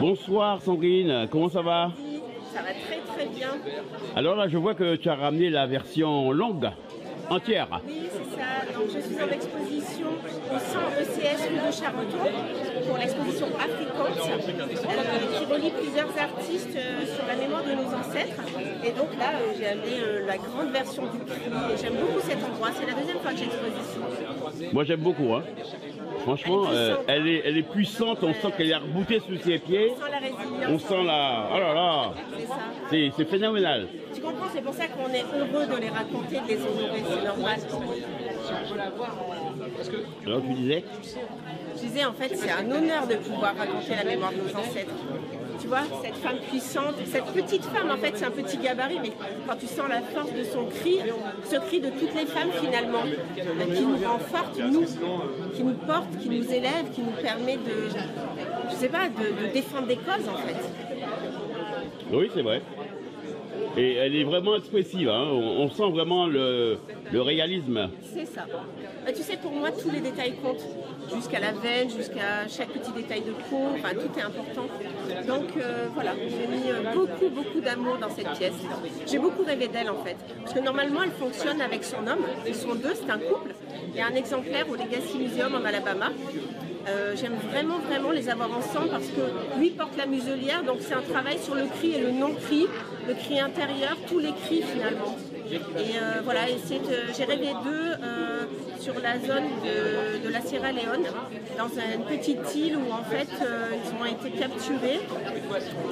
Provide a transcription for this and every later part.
Bonsoir Sandrine, comment ça va? Ça va très très bien. Alors là, je vois que tu as ramené la version longue, entière. Oui, c'est ça. Donc je suis en exposition au centre ECS rue de Charenton pour l'exposition Africante qui relie plusieurs artistes sur la mémoire de nos ancêtres. Et donc là, j'ai amené la grande version du cri et j'aime beaucoup cet endroit. C'est la deuxième fois que j'expose ici. Moi j'aime beaucoup, hein. Franchement, elle est puissante, on sent qu'elle est reboutée sous ses pieds. On sent la résilience. On sent la... Oh là là. C'est ça. C'est phénoménal. Tu comprends, c'est pour ça qu'on est heureux de les raconter, de les honorer, c'est normal. Alors tu disais? Je disais, en fait, c'est un honneur de pouvoir raconter la mémoire de nos ancêtres. Tu vois, cette femme puissante, cette petite femme, en fait, c'est un petit gabarit, mais quand tu sens la force de son cri, ce cri de toutes les femmes, finalement, qui nous rend fortes, nous, qui nous porte, qui nous élève, qui nous permet de, je sais pas, de défendre des causes, en fait. Oui, c'est vrai. Et elle est vraiment expressive, hein. On sent vraiment le réalisme. C'est ça. Bah, tu sais, pour moi, tous les détails comptent. Jusqu'à la veine, jusqu'à chaque petit détail de peau, enfin, tout est important. Donc voilà, j'ai mis beaucoup d'amour dans cette pièce. J'ai beaucoup rêvé d'elle en fait. Parce que normalement, elle fonctionne avec son homme. Ils sont deux, c'est un couple. Il y a un exemplaire au Legacy Museum en Alabama. J'aime vraiment les avoir ensemble parce que lui porte la muselière, donc c'est un travail sur le cri et le non-cri, le cri intérieur, tous les cris finalement. Et voilà, j'ai rêvé d'eux sur la zone de la Sierra Leone, dans une petite île où en fait ils ont été capturés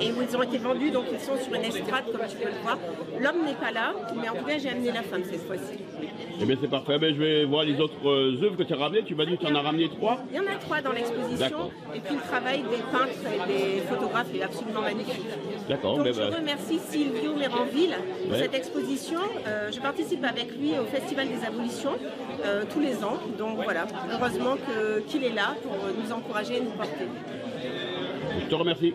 et où ils ont été vendus, donc ils sont sur une estrade comme tu peux le voir. L'homme n'est pas là, mais en tout cas j'ai amené la femme cette fois-ci. Eh bien c'est parfait, je vais voir les autres œuvres que tu as ramenées. Tu m'as dit que tu en as ramené 3? Il y en a 3 dans l'exposition, et puis le travail des peintres et des photographes est absolument magnifique. D'accord. Donc je remercie Silvio Méranville pour cette exposition. Je participe avec lui au Festival des Abolitions tous les ans, donc voilà, heureusement qu'il est là pour nous encourager et nous porter. Je te remercie.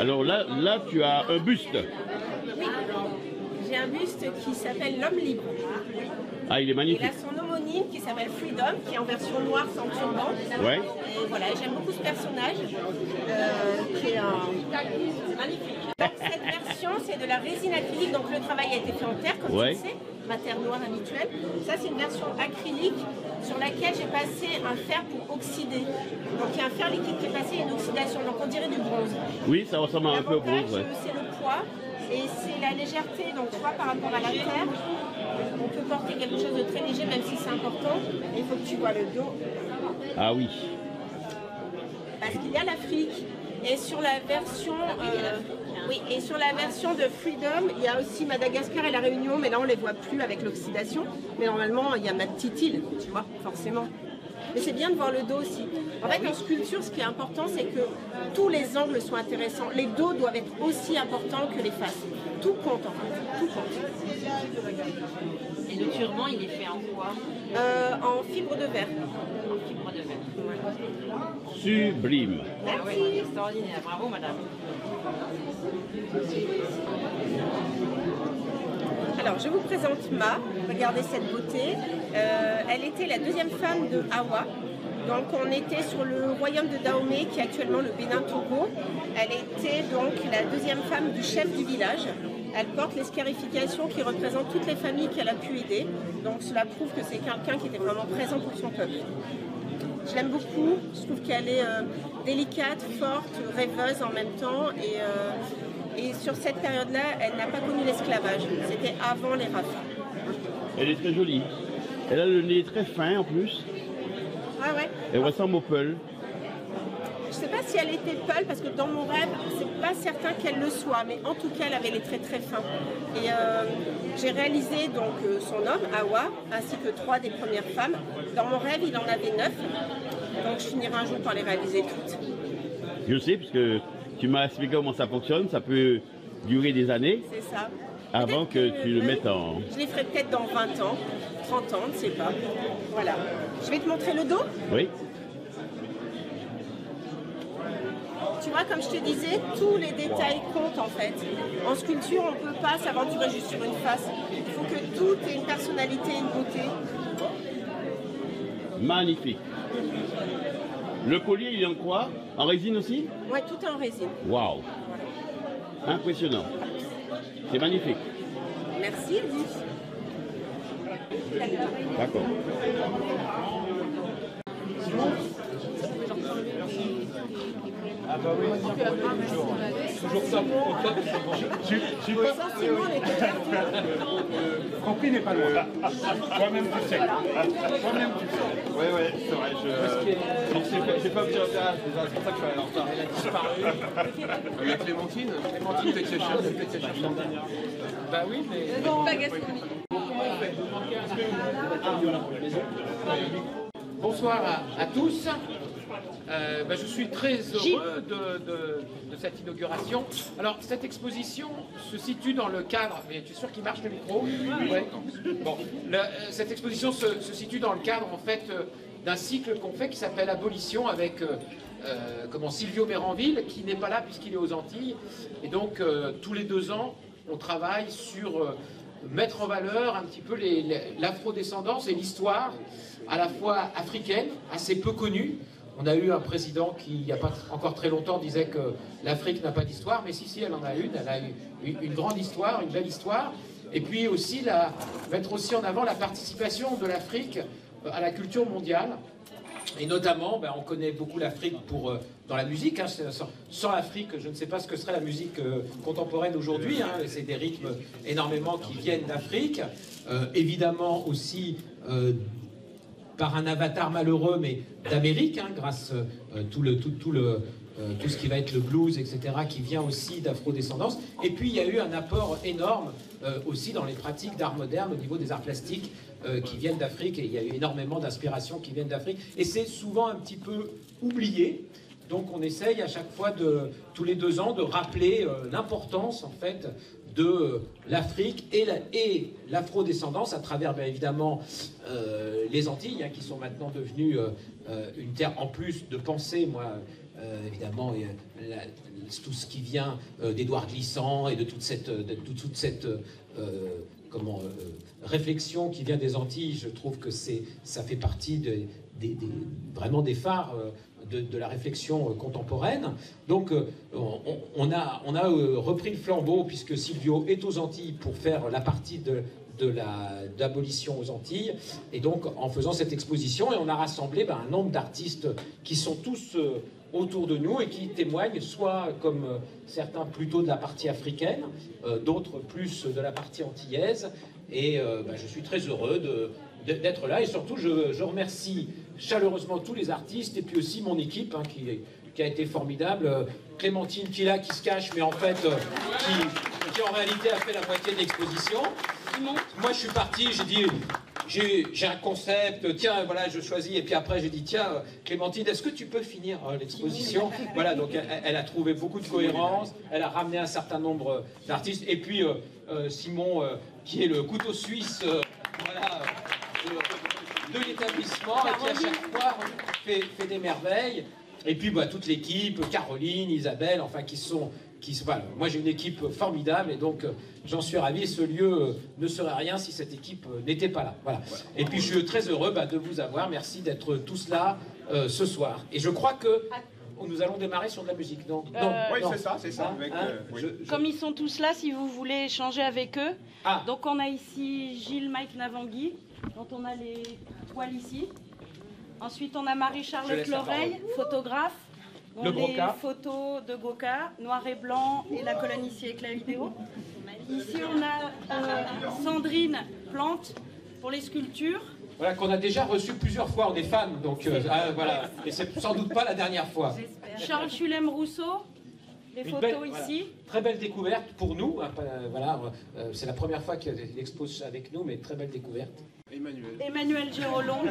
Alors là tu as un buste. Oui, j'ai un buste qui s'appelle l'homme libre. Ah, il est magnifique. Il a son homonyme qui s'appelle Freedom, qui est en version noire sans turban. Ouais. Et voilà, j'aime beaucoup ce personnage, qui est c'est magnifique. Donc cette version, c'est de la résine acrylique, donc le travail a été fait en terre, comme tu le sais, matière noire habituelle. Ça, c'est une version acrylique sur laquelle j'ai passé un fer pour oxyder. Donc il y a un fer liquide qui est passé et une oxydation, donc on dirait du bronze. Oui, ça ressemble un peu au bronze. C'est le poids et c'est la légèreté, donc tu vois, par rapport à la terre. On peut porter quelque chose de très léger, même si c'est important. Il faut que tu vois le dos. Ah oui. Parce qu'il y a l'Afrique. Et sur la version, et sur la version de Freedom, il y a aussi Madagascar et la Réunion, mais là on les voit plus avec l'oxydation. Mais normalement, il y a ma petite île, tu vois, forcément. Mais c'est bien de voir le dos aussi. En fait, en sculpture, ce qui est important, c'est que tous les angles soient intéressants. Les dos doivent être aussi importants que les faces. Tout compte, en fait. Tout compte. Et le turban, il est fait en quoi? En fibre de verre. En fibre de verre. Ouais. Sublime. Ah oui, extraordinaire. Bravo, madame. Alors, je vous présente Ma. Regardez cette beauté. Elle était la deuxième femme de Hawa. Donc, on était sur le royaume de Dahomey, qui est actuellement le Bénin-Togo. Elle était donc la deuxième femme du chef du village. Elle porte les scarifications qui représentent toutes les familles qu'elle a pu aider. Donc, cela prouve que c'est quelqu'un qui était vraiment présent pour son peuple. Je l'aime beaucoup. Je trouve qu'elle est délicate, forte, rêveuse en même temps. Et sur cette période-là, elle n'a pas connu l'esclavage. C'était avant les rafles. Elle est très jolie. Elle a le nez très fin en plus. Ah ouais. Elle ressemble au Peul. Je ne sais pas si elle était Peul, parce que dans mon rêve, c'est pas certain qu'elle le soit, mais en tout cas, elle avait les traits très fins. Et j'ai réalisé donc son homme, Hawa, ainsi que 3 des premières femmes. Dans mon rêve, il en avait 9. Donc je finirai un jour par les réaliser toutes. Je sais, puisque tu m'as expliqué comment ça fonctionne. Ça peut durer des années C'est ça. avant Peut-être que tu le mettes en... Je les ferai peut-être dans 20 ans, 30 ans, on ne sait pas. Voilà. Je vais te montrer le dos. Oui. Tu vois, comme je te disais, tous les détails comptent en fait. En sculpture, on ne peut pas s'aventurer juste sur une face. Il faut que tout ait une personnalité, une beauté. Magnifique. Le collier, il est en quoi? En résine aussi? Ouais, tout est en résine. Waouh. Impressionnant. C'est magnifique. Merci, Edith. D'accord. Ah bah oui, toujours ça pour toi. Essentiellement, les couvertures. Francky n'est pas loin. Toi-même tu sais. Toi-même tu sais. Oui, oui, c'est vrai. J'ai pas vu le terrain, c'est pour ça que je suis allé en retard. Elle a disparu. Il y a Clémentine. Clémentine, peut-être qu'elle cherche. Bah oui, mais... Pas gastronomique. Bonsoir à tous. Je suis très heureux de cette inauguration. Alors, cette exposition se situe dans le cadre... Mais tu es sûr qu'il marche le micro? Ouais. Bon, cette exposition se situe dans le cadre, en fait, d'un cycle qu'on fait qui s'appelle Abolition avec Silvio Méranville, qui n'est pas là puisqu'il est aux Antilles. Et donc, tous les 2 ans, on travaille sur mettre en valeur un petit peu l'afrodescendance et l'histoire à la fois africaine, assez peu connue. On a eu un président qui, il n'y a pas encore très longtemps, disait que l'Afrique n'a pas d'histoire, mais si, elle en a une. Elle a une grande histoire, une belle histoire. Et puis aussi, mettre aussi en avant la participation de l'Afrique à la culture mondiale. Et notamment, on connaît beaucoup l'Afrique dans la musique. Hein. Sans l'Afrique, je ne sais pas ce que serait la musique contemporaine aujourd'hui. Hein. C'est des rythmes énormément qui viennent d'Afrique. Évidemment aussi... par un avatar malheureux, mais d'Amérique, hein, grâce tout ce qui va être le blues, etc., qui vient aussi d'afrodescendance. Et puis, il y a eu un apport énorme aussi dans les pratiques d'art moderne au niveau des arts plastiques qui viennent d'Afrique. Et il y a eu énormément d'inspirations qui viennent d'Afrique. Et c'est souvent un petit peu oublié. Donc, on essaye à chaque fois, tous les 2 ans, de rappeler l'importance, en fait, de l'Afrique et l'afrodescendance à travers, bien évidemment, les Antilles, hein, qui sont maintenant devenues une terre en plus de pensée. Moi, évidemment, tout ce qui vient d'Édouard Glissant et de toute cette réflexion qui vient des Antilles, je trouve que ça fait partie vraiment des phares de la réflexion contemporaine. Donc on a repris le flambeau puisque Silvio est aux Antilles pour faire la partie d'abolition aux Antilles, et donc en faisant cette exposition, et on a rassemblé un nombre d'artistes qui sont tous autour de nous et qui témoignent soit comme certains plutôt de la partie africaine, d'autres plus de la partie antillaise, et je suis très heureux d'être là, et surtout je remercie chaleureusement tous les artistes et puis aussi mon équipe, hein, qui a été formidable. Clémentine qui est là, qui se cache, mais en fait qui en réalité a fait la moitié de l'exposition. Moi je suis parti, j'ai dit j'ai un concept, tiens voilà je choisis, et puis après j'ai dit tiens Clémentine, est-ce que tu peux finir l'exposition? Voilà, donc elle a trouvé beaucoup de cohérence, elle a ramené un certain nombre d'artistes, et puis Simon qui est le couteau suisse de l'établissement, et qui à chaque fois fait des merveilles. Et puis toute l'équipe, Caroline, Isabelle, enfin voilà. Moi j'ai une équipe formidable, et donc j'en suis ravi. Ce lieu ne serait rien si cette équipe n'était pas là. Voilà. Et puis je suis très heureux de vous avoir. Merci d'être tous là ce soir. Et je crois que nous allons démarrer sur de la musique. Non, Oui, c'est ça. Avec, oui. Comme ils sont tous là, si vous voulez échanger avec eux. Ah. Donc on a ici Gilles Mike Navangui, dont on a les toiles ici. Ensuite on a Marie-Charlotte Loreille, photographe. Le les Goka. photos de Goka, noir et blanc, et la colonne ici avec la vidéo. Ici on a Sandrine Plante pour les sculptures. Voilà, qu'on a déjà reçu plusieurs fois, on est fans, donc voilà. Et c'est sans doute pas la dernière fois. Charles Chulem Rousseau, les photos ici. Voilà. Très belle découverte pour nous. Voilà, c'est la première fois qu'il expose avec nous, mais très belle découverte. Emmanuel Gérolon,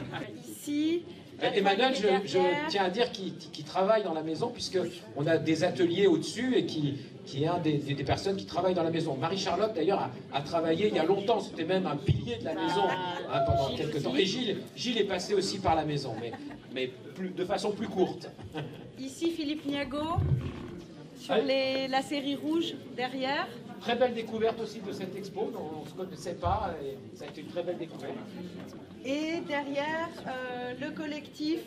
ici. Emmanuel, je tiens à dire qu'il travaille dans la maison, puisqu'on a des ateliers au-dessus et qui qui est un des personnes qui travaillent dans la maison. Marie-Charlotte, d'ailleurs, a travaillé il y a longtemps, c'était même un pilier de la maison pendant quelques temps. Et Gilles est passé aussi par la maison, mais de façon plus courte. Ici, Philippe Niago, sur la série rouge, derrière. Très belle découverte aussi de cette expo, dont on ne se connaissait pas, et ça a été une très belle découverte. Et derrière, le collectif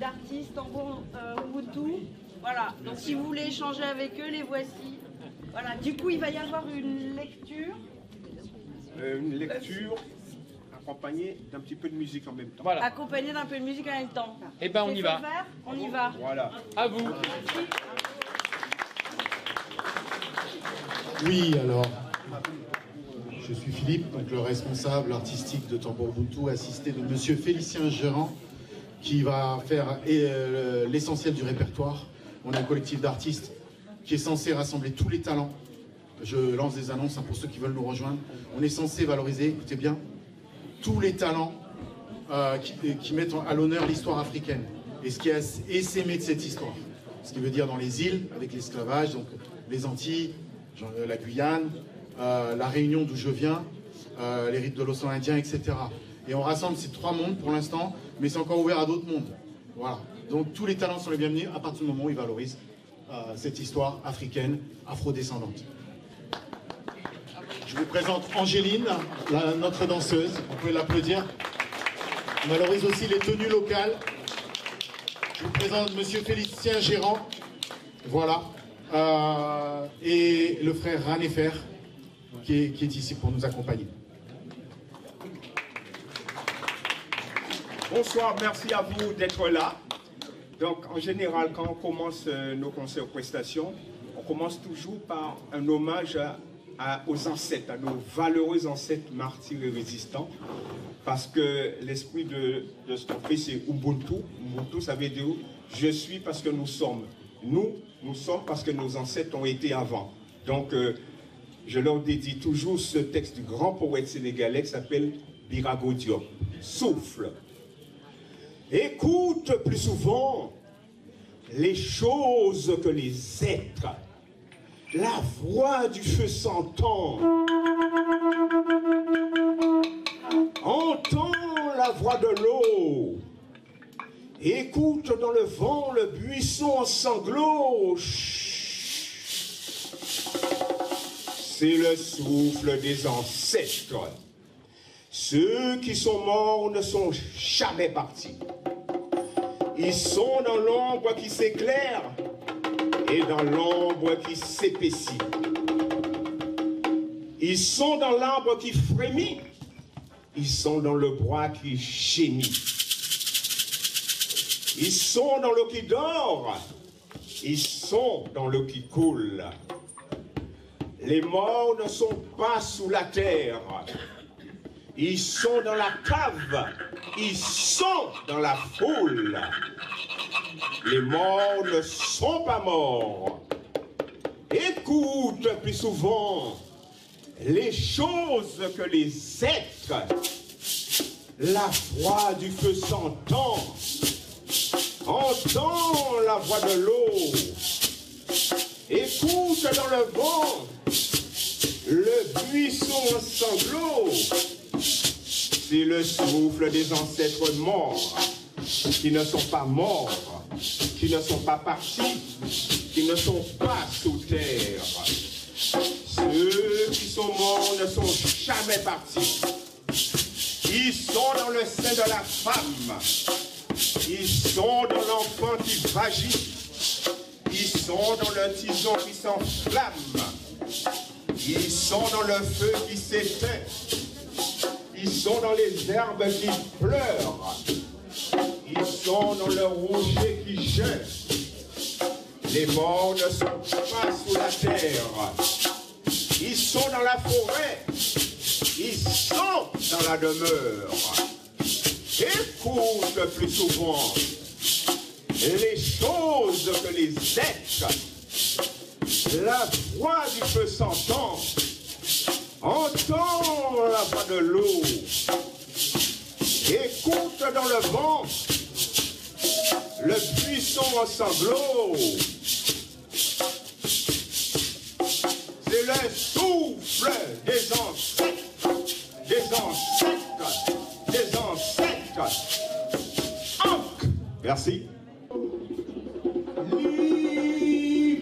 d'artistes Tambour Ubuntu. Voilà, donc si vous voulez échanger avec eux, les voici. Voilà, du coup, il va y avoir une lecture. Une lecture accompagnée d'un petit peu de musique en même temps. Voilà. Accompagnée d'un peu de musique en même temps. Eh ben, on y va. Vert, on y va. Voilà. À vous. Oui, alors, je suis Philippe, donc le responsable artistique de Tambour Ubuntu, assisté de Monsieur Félicien Gérant, qui va faire l'essentiel du répertoire. On a un collectif d'artistes qui est censé rassembler tous les talents. Je lance des annonces pour ceux qui veulent nous rejoindre. On est censé valoriser, écoutez bien, tous les talents qui mettent à l'honneur l'histoire africaine et ce qui est essaimé de cette histoire. Ce qui veut dire dans les îles, avec l'esclavage, donc les Antilles, la Guyane, la Réunion d'où je viens, les rites de l'océan Indien, etc. Et on rassemble ces trois mondes pour l'instant, mais c'est encore ouvert à d'autres mondes. Voilà. Donc tous les talents sont les bienvenus à partir du moment où ils valorisent cette histoire africaine, afrodescendante. Je vous présente Angéline, notre danseuse. Vous pouvez l'applaudir. On valorise aussi les tenues locales. Je vous présente Monsieur Félicien Gérant. Voilà. Et le frère Ranefer qui est ici pour nous accompagner. Bonsoir, merci à vous d'être là. Donc en général, quand on commence nos concerts prestations, on commence toujours par un hommage aux ancêtres, à nos valeureux ancêtres martyrs et résistants, parce que l'esprit de ce qu'on fait, c'est Ubuntu. Ubuntu, ça veut dire « je suis parce que nous sommes ». Nous sommes parce que nos ancêtres ont été avant. Donc, je leur dédie toujours ce texte du grand poète sénégalais qui s'appelle Birago Diop. Souffle. Écoute plus souvent les choses que les êtres. La voix du feu s'entend. Entends la voix de l'eau. Écoute dans le vent le buisson en sanglots. C'est le souffle des ancêtres. Ceux qui sont morts ne sont jamais partis. Ils sont dans l'ombre qui s'éclaire et dans l'ombre qui s'épaissit. Ils sont dans l'arbre qui frémit. Ils sont dans le bois qui gémit. Ils sont dans l'eau qui dort. Ils sont dans l'eau qui coule. Les morts ne sont pas sous la terre. Ils sont dans la cave. Ils sont dans la foule. Les morts ne sont pas morts. Écoute plus souvent les choses que les êtres. La voix du feu s'entend. Entends la voix de l'eau. Écoute dans le vent le buisson en sanglots. C'est le souffle des ancêtres morts, qui ne sont pas morts, qui ne sont pas partis, qui ne sont pas sous terre. Ceux qui sont morts ne sont jamais partis. Ils sont dans le sein de la femme. Ils sont dans l'enfant qui vagit. Ils sont dans le tison qui s'enflamme. Ils sont dans le feu qui s'éteint. Ils sont dans les herbes qui pleurent. Ils sont dans le rouget qui jeûne. Les morts ne sont pas sous la terre. Ils sont dans la forêt. Ils sont dans la demeure. Écoute plus souvent les choses que les êtres. La voix du feu s'entend. Entends la voix de l'eau. Écoute dans le vent le buisson en sanglots. le souffle des ancêtres, des ancêtres, des ancêtres. Ankh. Merci.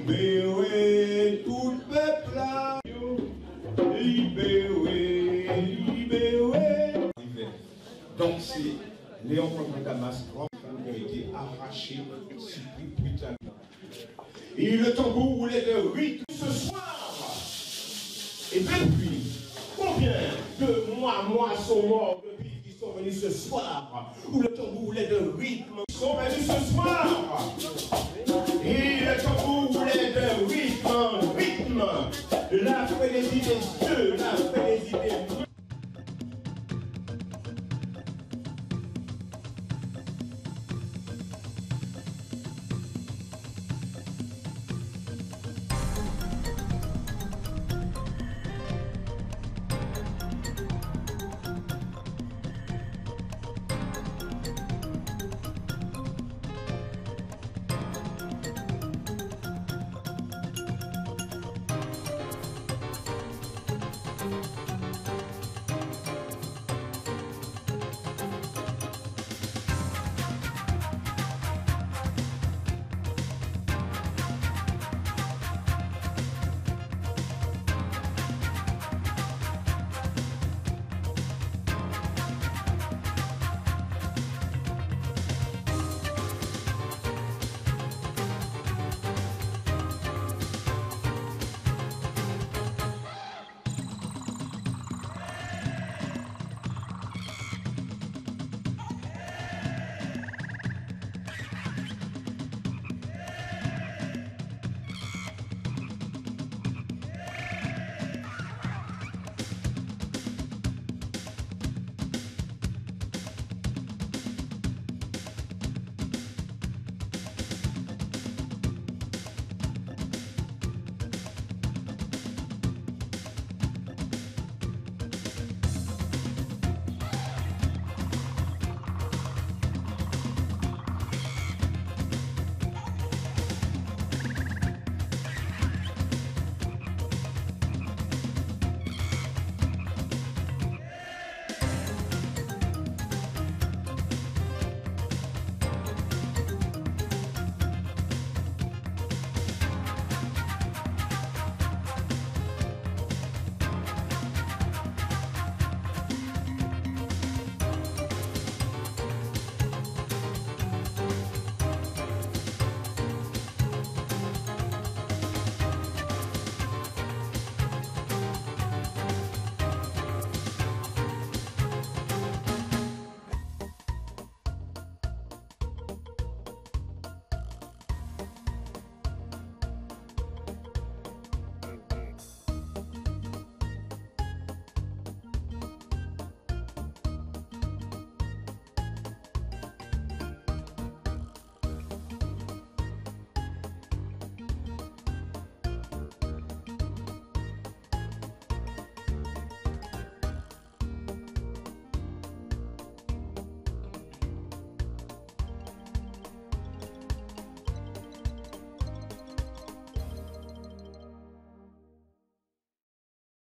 Libérez tout le peuple, libérez, libérez. Donc c'est Léopold de Damas, trois femmes qui ont été arrachées, suppliées brutalement. Et le tambour roulait de rythme ce soir. Et depuis, combien de mois sont morts depuis qu'ils sont venus ce soir, où le tambour roulait de rythme, ils sont venus ce soir.